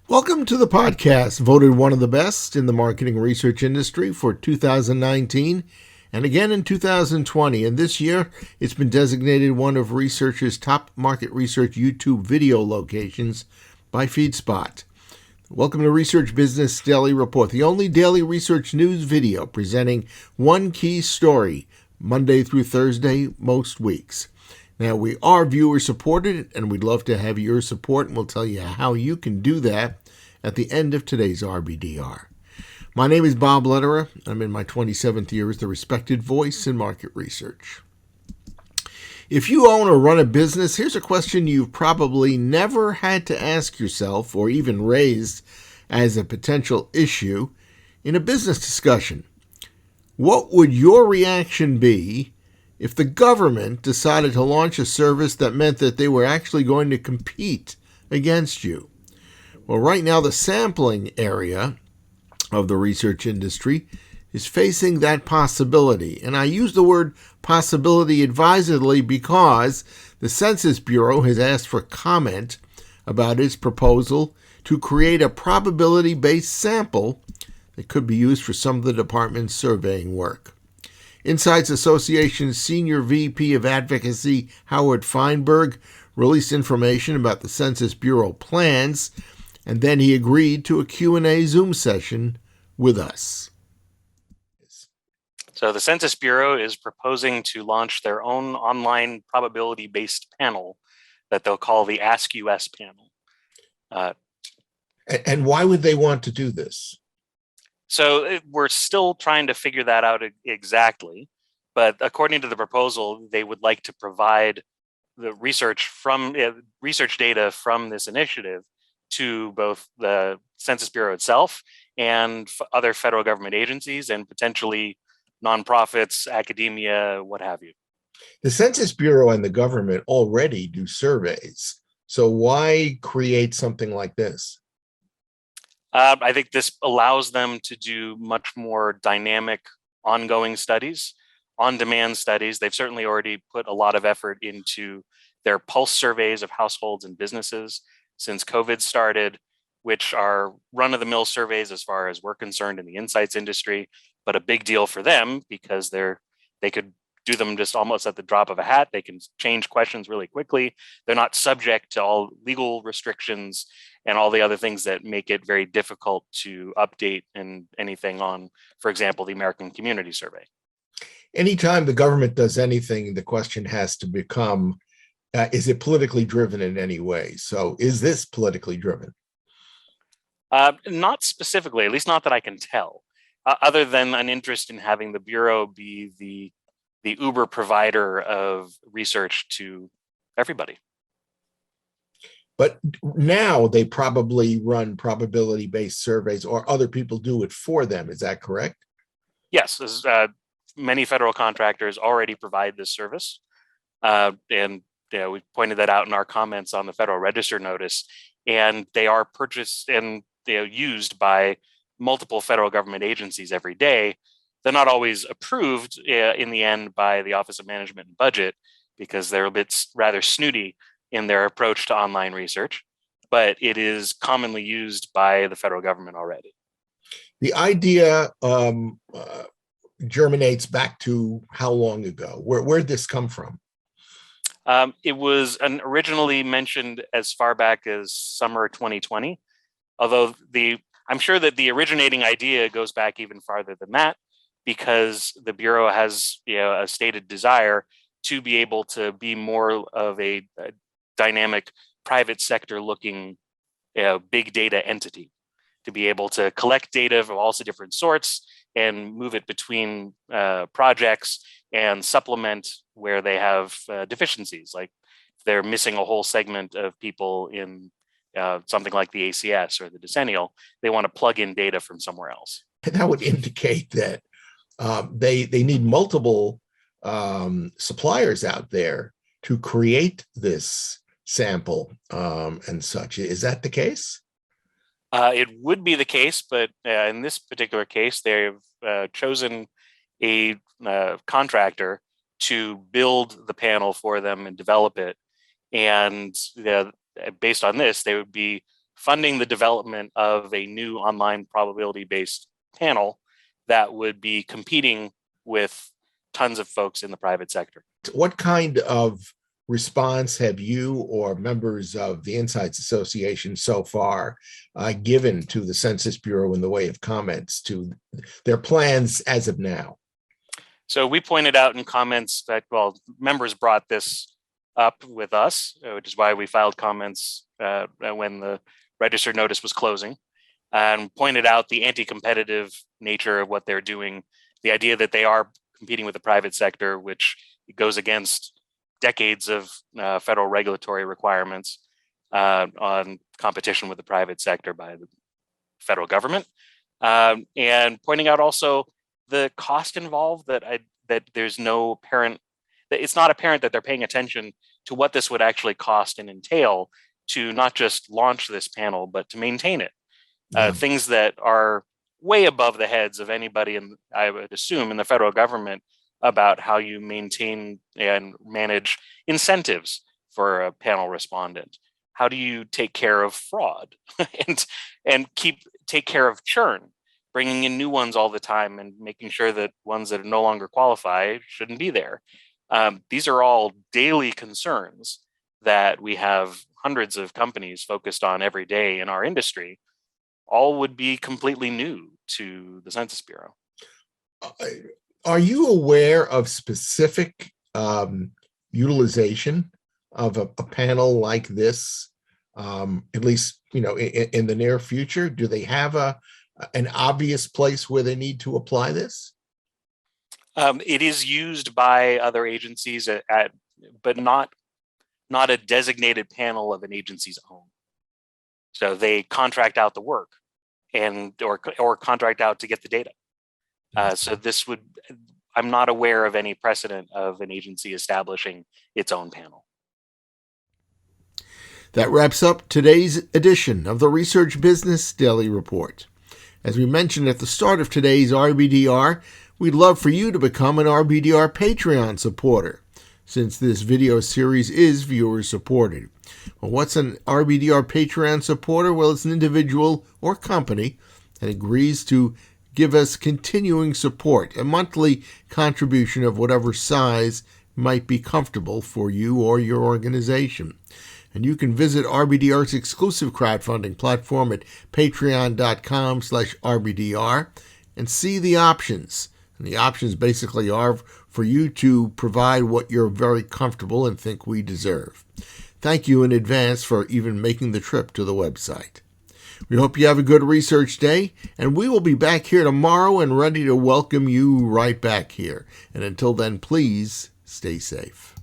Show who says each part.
Speaker 1: Welcome to the podcast, voted one of the best in the marketing research industry for 2019 and again in 2020. And this year, it's been designated one of researchers' top market research YouTube video locations by FeedSpot. Welcome to Research Business Daily Report, the only daily research news video presenting one key story Monday through Thursday most weeks. Now, we are viewer supported, and we'd love to have your support, and we'll tell you how you can do that at the end of today's RBDR. My name is Bob Lederer. I'm in my 27th year as the respected voice in market research. If you own or run a business, here's a question you've probably never had to ask yourself or even raised as a potential issue in a business discussion. What would your reaction be if the government decided to launch a service that meant that they were actually going to compete against you? Well, right now, the sampling area of the research industry is facing that possibility. And I use the word possibility advisedly because the Census Bureau has asked for comment about its proposal to create a probability-based sample that could be used for some of the department's surveying work. Insights Association's Senior VP of Advocacy, Howard Fienberg, released information about the Census Bureau plans, and then he agreed to a Q&A Zoom session with us.
Speaker 2: So the Census Bureau is proposing to launch their own online probability-based panel that they'll call the Ask US panel.
Speaker 3: And why would they want to do this?
Speaker 2: So we're still trying to figure that out exactly, but according to the proposal, they would like to provide the research data from this initiative to both the Census Bureau itself and other federal government agencies and potentially nonprofits, academia, what have you.
Speaker 3: The Census Bureau and the government already do surveys, so why create something like this?
Speaker 2: I think this allows them to do much more dynamic, ongoing studies, on-demand studies. They've certainly already put a lot of effort into their pulse surveys of households and businesses since COVID started, which are run-of-the-mill surveys as far as we're concerned in the insights industry, but a big deal for them because they could do them just almost at the drop of a hat. They can change questions really quickly. They're not subject to all legal restrictions and all the other things that make it very difficult to update and anything on, for example, the American Community Survey.
Speaker 3: Anytime the government does anything, the question has to become, is it politically driven in any way? So is this politically driven?
Speaker 2: Not specifically, at least not that I can tell, other than an interest in having the Bureau be the Uber provider of research to everybody.
Speaker 3: But now they probably run probability-based surveys or other people do it for them. Is that correct?
Speaker 2: Yes, many federal contractors already provide this service. And we pointed that out in our comments on the Federal Register notice. And they are purchased and used by multiple federal government agencies every day. They're not always approved in the end by the Office of Management and Budget because they're a bit rather snooty in their approach to online research, but it is commonly used by the federal government already.
Speaker 3: The idea germinates back to how long ago? Where did this come from?
Speaker 2: It was originally mentioned as far back as summer 2020, although I'm sure that the originating idea goes back even farther than that, because the Bureau has a stated desire to be able to be more of a dynamic private sector looking big data entity, to be able to collect data of all different sorts and move it between projects and supplement where they have deficiencies, like if they're missing a whole segment of people in something like the ACS or the decennial, they want to plug in data from somewhere else.
Speaker 3: That would indicate that they need multiple suppliers out there to create this sample and such. Is that the case?
Speaker 2: It would be the case, but in this particular case, they've chosen a contractor to build the panel for them and develop it. And based on this, they would be funding the development of a new online probability-based panel that would be competing with tons of folks in the private sector.
Speaker 3: What kind of response have you or members of the Insights Association so far given to the Census Bureau in the way of comments to their plans as of now?
Speaker 2: So we pointed out in comments that, well, members brought this up with us, which is why we filed comments when the registered notice was closing, and pointed out the anti-competitive nature of what they're doing, the idea that they are competing with the private sector, which goes against decades of federal regulatory requirements on competition with the private sector by the federal government, and pointing out also the cost involved, that there's no apparent, that it's not apparent that they're paying attention to what this would actually cost and entail to not just launch this panel, but to maintain it. Things that are way above the heads of anybody, and I would assume in the federal government, about how you maintain and manage incentives for a panel respondent. How do you take care of fraud and take care of churn, bringing in new ones all the time and making sure that ones that no longer qualify shouldn't be there. These are all daily concerns that we have hundreds of companies focused on every day in our industry. All would be completely new to the Census Bureau.
Speaker 3: Are you aware of specific utilization of a panel like this, at least in the near future? Do they have an obvious place where they need to apply this?
Speaker 2: It is used by other agencies, but not a designated panel of an agency's own. So they contract out the work or contract out to get the data. So I'm not aware of any precedent of an agency establishing its own panel.
Speaker 1: That wraps up today's edition of the Research Business Daily Report. As we mentioned at the start of today's RBDR, we'd love for you to become an RBDR Patreon supporter, since this video series is viewer supported. Well, what's an RBDR Patreon supporter? Well, it's an individual or company that agrees to give us continuing support, a monthly contribution of whatever size might be comfortable for you or your organization. And you can visit RBDR's exclusive crowdfunding platform at patreon.com/RBDR and see the options. And the options basically are for you to provide what you're very comfortable and think we deserve. Thank you in advance for even making the trip to the website. We hope you have a good research day, and we will be back here tomorrow and ready to welcome you right back here. And until then, please stay safe.